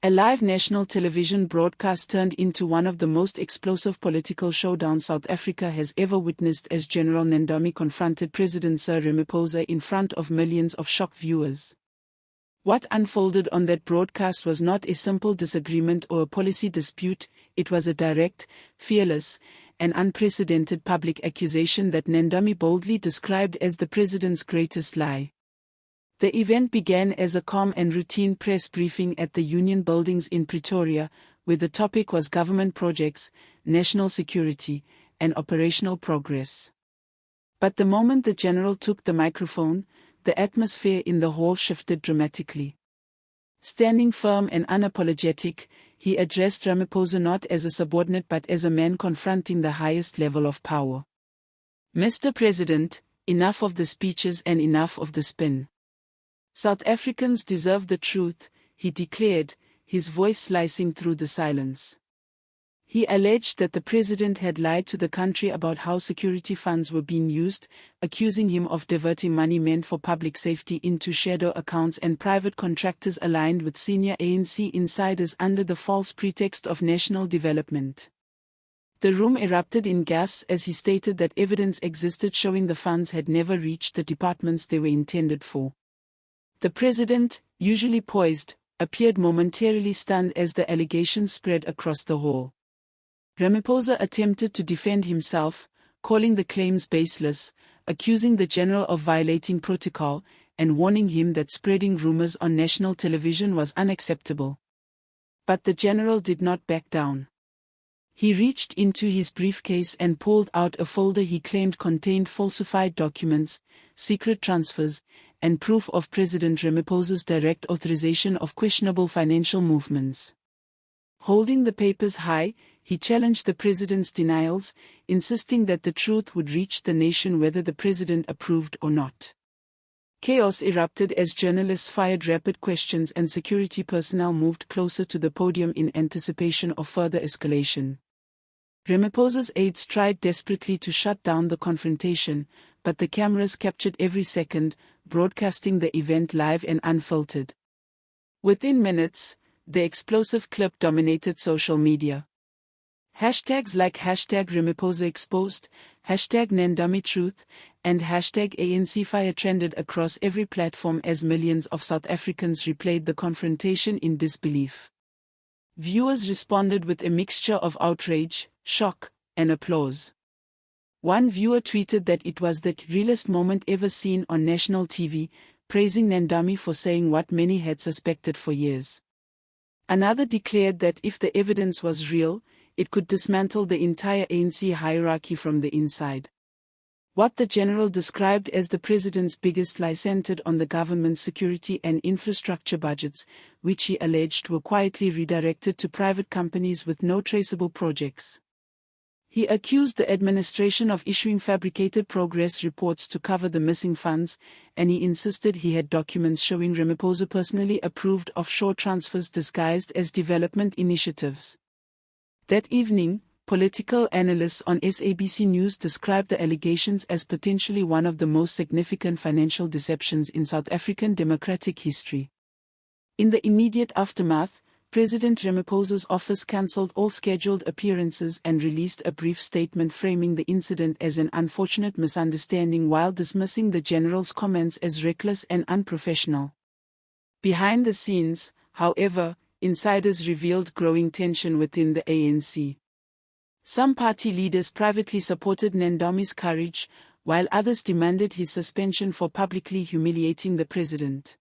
A live national television broadcast turned into one of the most explosive political showdowns South Africa has ever witnessed as General Nendami confronted President Cyril Ramaphosa in front of millions of shocked viewers. What unfolded on that broadcast was not a simple disagreement or a policy dispute, it was a direct, fearless, and unprecedented public accusation that Nendami boldly described as the president's greatest lie. The event began as a calm and routine press briefing at the Union Buildings in Pretoria, where the topic was government projects, national security, and operational progress. But the moment the general took the microphone, the atmosphere in the hall shifted dramatically. Standing firm and unapologetic, he addressed Ramaphosa not as a subordinate but as a man confronting the highest level of power. "Mr. President, enough of the speeches and enough of the spin. South Africans deserve the truth," he declared, his voice slicing through the silence. He alleged that the president had lied to the country about how security funds were being used, accusing him of diverting money meant for public safety into shadow accounts and private contractors aligned with senior ANC insiders under the false pretext of national development. The room erupted in gas as he stated that evidence existed showing the funds had never reached the departments they were intended for. The president, usually poised, appeared momentarily stunned as the allegations spread across the hall. Ramaphosa attempted to defend himself, calling the claims baseless, accusing the general of violating protocol, and warning him that spreading rumors on national television was unacceptable. But the general did not back down. He reached into his briefcase and pulled out a folder he claimed contained falsified documents, secret transfers, and proof of President Ramaphosa's direct authorization of questionable financial movements. Holding the papers high, he challenged the president's denials, insisting that the truth would reach the nation whether the president approved or not. Chaos erupted as journalists fired rapid questions and security personnel moved closer to the podium in anticipation of further escalation. Ramaphosa's aides tried desperately to shut down the confrontation, but the cameras captured every second, broadcasting the event live and unfiltered. Within minutes, the explosive clip dominated social media. Hashtags like #Ramaphosa exposed, #NendamiTruth, and #ANCFire trended across every platform as millions of South Africans replayed the confrontation in disbelief. Viewers responded with a mixture of outrage, shock, and applause. One viewer tweeted that it was the realest moment ever seen on national TV, praising Nendami for saying what many had suspected for years. Another declared that if the evidence was real, it could dismantle the entire ANC hierarchy from the inside. What the general described as the president's biggest lie centered on the government's security and infrastructure budgets, which he alleged were quietly redirected to private companies with no traceable projects. He accused the administration of issuing fabricated progress reports to cover the missing funds, and he insisted he had documents showing Ramaphosa personally approved offshore transfers disguised as development initiatives. That evening, political analysts on SABC News described the allegations as potentially one of the most significant financial deceptions in South African democratic history. In the immediate aftermath, President Ramaphosa's office cancelled all scheduled appearances and released a brief statement framing the incident as an unfortunate misunderstanding while dismissing the general's comments as reckless and unprofessional. Behind the scenes, however, insiders revealed growing tension within the ANC. Some party leaders privately supported Nendami's courage, while others demanded his suspension for publicly humiliating the president.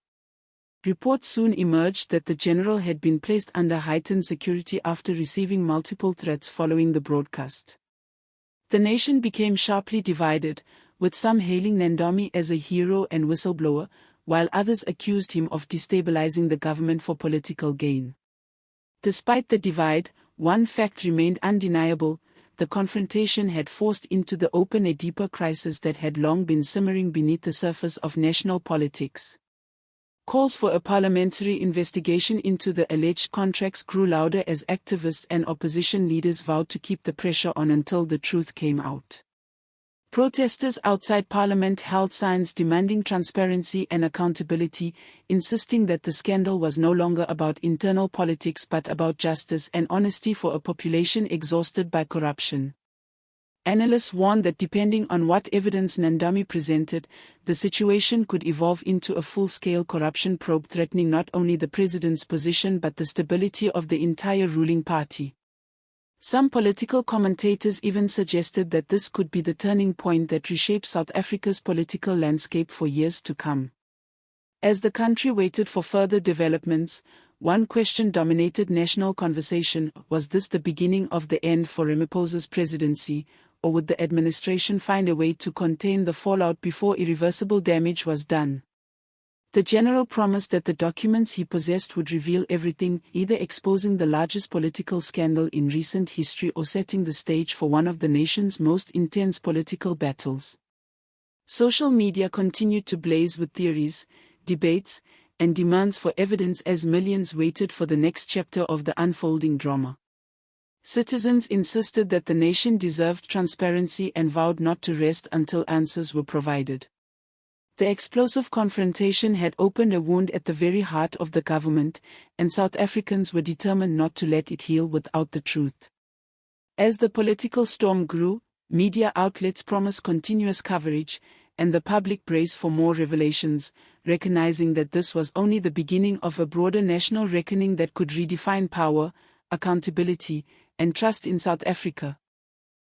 Reports soon emerged that the general had been placed under heightened security after receiving multiple threats following the broadcast. The nation became sharply divided, with some hailing Nendami as a hero and whistleblower, while others accused him of destabilizing the government for political gain. Despite the divide, one fact remained undeniable: the confrontation had forced into the open a deeper crisis that had long been simmering beneath the surface of national politics. Calls for a parliamentary investigation into the alleged contracts grew louder as activists and opposition leaders vowed to keep the pressure on until the truth came out. Protesters outside Parliament held signs demanding transparency and accountability, insisting that the scandal was no longer about internal politics but about justice and honesty for a population exhausted by corruption. Analysts warned that depending on what evidence Nandami presented, the situation could evolve into a full-scale corruption probe threatening not only the president's position but the stability of the entire ruling party. Some political commentators even suggested that this could be the turning point that reshapes South Africa's political landscape for years to come. As the country waited for further developments, one question dominated national conversation: was this the beginning of the end for Ramaphosa's presidency, or would the administration find a way to contain the fallout before irreversible damage was done? The general promised that the documents he possessed would reveal everything, either exposing the largest political scandal in recent history or setting the stage for one of the nation's most intense political battles. Social media continued to blaze with theories, debates, and demands for evidence as millions waited for the next chapter of the unfolding drama. Citizens insisted that the nation deserved transparency and vowed not to rest until answers were provided. The explosive confrontation had opened a wound at the very heart of the government, and South Africans were determined not to let it heal without the truth. As the political storm grew, media outlets promised continuous coverage, and the public braced for more revelations, recognizing that this was only the beginning of a broader national reckoning that could redefine power, accountability, and trust in South Africa.